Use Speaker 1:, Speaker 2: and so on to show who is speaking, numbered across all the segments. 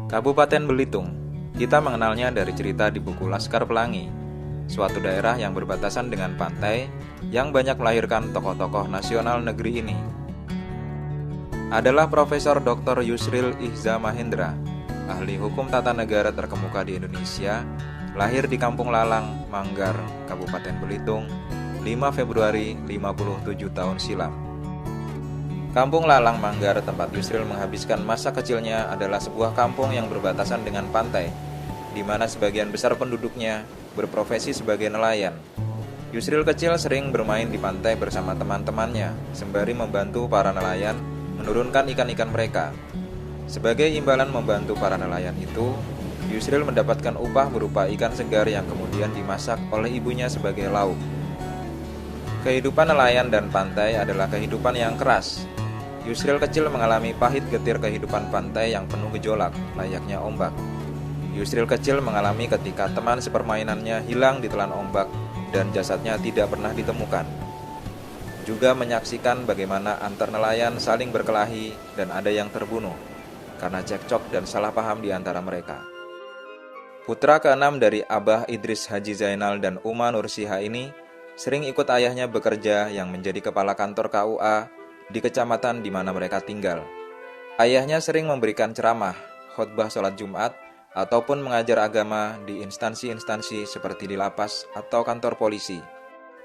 Speaker 1: Kabupaten Belitung, kita mengenalnya dari cerita di buku Laskar Pelangi, suatu daerah yang berbatasan dengan pantai yang banyak melahirkan tokoh-tokoh nasional negeri ini. Adalah Profesor Dr. Yusril Ihza Mahendra, ahli hukum tata negara terkemuka di Indonesia, lahir di Kampung Lalang, Manggar, Kabupaten Belitung, 5 Februari 57 tahun silam. Kampung Lalang Manggar, tempat Yusril menghabiskan masa kecilnya, adalah sebuah kampung yang berbatasan dengan pantai, di mana sebagian besar penduduknya berprofesi sebagai nelayan. Yusril kecil sering bermain di pantai bersama teman-temannya, sembari membantu para nelayan menurunkan ikan-ikan mereka. Sebagai imbalan membantu para nelayan itu, Yusril mendapatkan upah berupa ikan segar yang kemudian dimasak oleh ibunya sebagai lauk. Kehidupan nelayan dan pantai adalah kehidupan yang keras. Yusril kecil mengalami pahit getir kehidupan pantai yang penuh gejolak, layaknya ombak. Yusril kecil mengalami ketika teman sepermainannya hilang ditelan ombak dan jasadnya tidak pernah ditemukan. Juga menyaksikan bagaimana antar nelayan saling berkelahi dan ada yang terbunuh karena cekcok dan salah paham di antara mereka. Putra keenam dari Abah Idris Haji Zainal dan Uma Nursiha ini sering ikut ayahnya bekerja yang menjadi kepala kantor KUA di kecamatan di mana mereka tinggal. Ayahnya sering memberikan ceramah, khotbah sholat Jumat, ataupun mengajar agama di instansi-instansi seperti di lapas atau kantor polisi.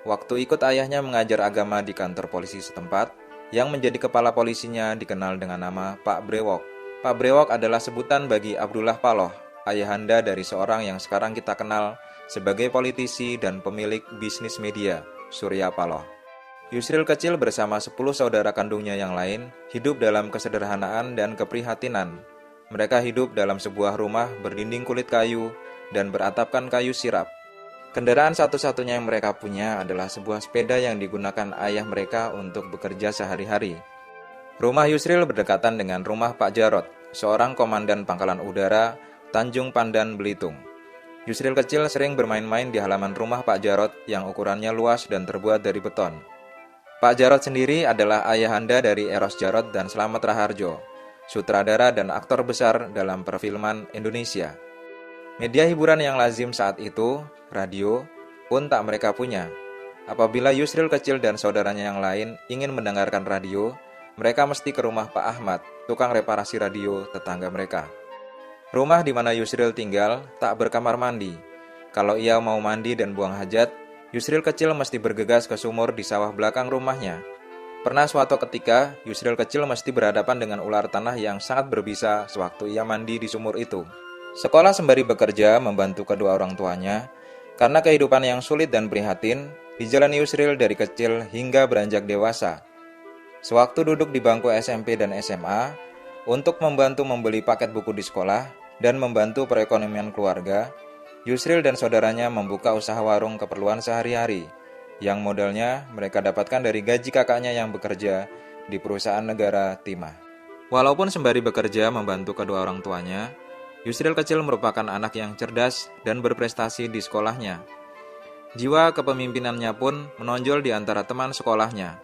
Speaker 1: Waktu ikut ayahnya mengajar agama di kantor polisi setempat, yang menjadi kepala polisinya dikenal dengan nama Pak Brewok. Pak Brewok adalah sebutan bagi Abdullah Paloh, ayahanda dari seorang yang sekarang kita kenal sebagai politisi dan pemilik bisnis media, Surya Paloh. Yusril kecil bersama 10 saudara kandungnya yang lain hidup dalam kesederhanaan dan keprihatinan. Mereka hidup dalam sebuah rumah berdinding kulit kayu dan beratapkan kayu sirap. Kendaraan satu-satunya yang mereka punya adalah sebuah sepeda yang digunakan ayah mereka untuk bekerja sehari-hari. Rumah Yusril berdekatan dengan rumah Pak Jarot, seorang komandan Pangkalan Udara Tanjung Pandan, Belitung. Yusril kecil sering bermain-main di halaman rumah Pak Jarot yang ukurannya luas dan terbuat dari beton. Pak Jarot sendiri adalah ayahanda dari Eros Jarot dan Slamet Raharjo, sutradara dan aktor besar dalam perfilman Indonesia. Media hiburan yang lazim saat itu, radio, pun tak mereka punya. Apabila Yusril kecil dan saudaranya yang lain ingin mendengarkan radio, mereka mesti ke rumah Pak Ahmad, tukang reparasi radio tetangga mereka. Rumah di mana Yusril tinggal tak berkamar mandi. Kalau ia mau mandi dan buang hajat, Yusril kecil mesti bergegas ke sumur di sawah belakang rumahnya. Pernah suatu ketika, Yusril kecil mesti berhadapan dengan ular tanah yang sangat berbisa sewaktu ia mandi di sumur itu. Sekolah sembari bekerja membantu kedua orang tuanya, karena kehidupan yang sulit dan prihatin dijalani Yusril dari kecil hingga beranjak dewasa. Sewaktu duduk di bangku SMP dan SMA, untuk membantu membeli paket buku di sekolah dan membantu perekonomian keluarga, Yusril dan saudaranya membuka usaha warung keperluan sehari-hari, yang modalnya mereka dapatkan dari gaji kakaknya yang bekerja di perusahaan negara timah. Walaupun sembari bekerja membantu kedua orang tuanya, Yusril kecil merupakan anak yang cerdas dan berprestasi di sekolahnya. Jiwa kepemimpinannya pun menonjol di antara teman sekolahnya.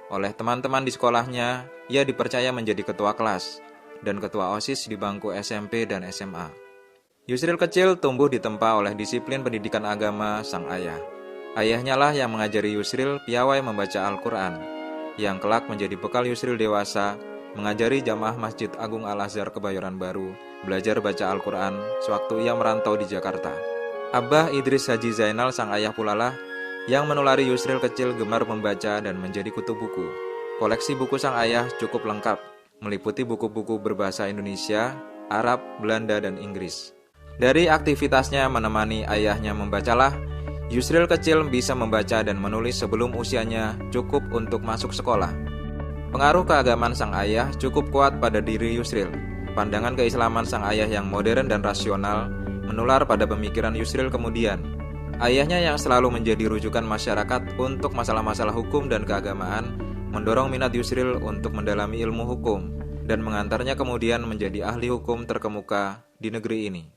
Speaker 1: Oleh teman-teman di sekolahnya, ia dipercaya menjadi ketua kelas dan ketua OSIS di bangku SMP dan SMA. Yusril kecil tumbuh ditempa oleh disiplin pendidikan agama sang ayah. Ayahnya lah yang mengajari Yusril piawai membaca Al-Quran, yang kelak menjadi bekal Yusril dewasa, mengajari jamaah Masjid Agung Al-Azhar Kebayoran Baru, belajar baca Al-Quran sewaktu ia merantau di Jakarta. Abah Idris Haji Zainal sang ayah pula lah yang menulari Yusril kecil gemar membaca dan menjadi kutu buku. Koleksi buku sang ayah cukup lengkap, meliputi buku-buku berbahasa Indonesia, Arab, Belanda, dan Inggris. Dari aktivitasnya menemani ayahnya membacalah, Yusril kecil bisa membaca dan menulis sebelum usianya cukup untuk masuk sekolah. Pengaruh keagamaan sang ayah cukup kuat pada diri Yusril. Pandangan keislaman sang ayah yang modern dan rasional menular pada pemikiran Yusril kemudian. Ayahnya yang selalu menjadi rujukan masyarakat untuk masalah-masalah hukum dan keagamaan mendorong minat Yusril untuk mendalami ilmu hukum dan mengantarnya kemudian menjadi ahli hukum terkemuka di negeri ini.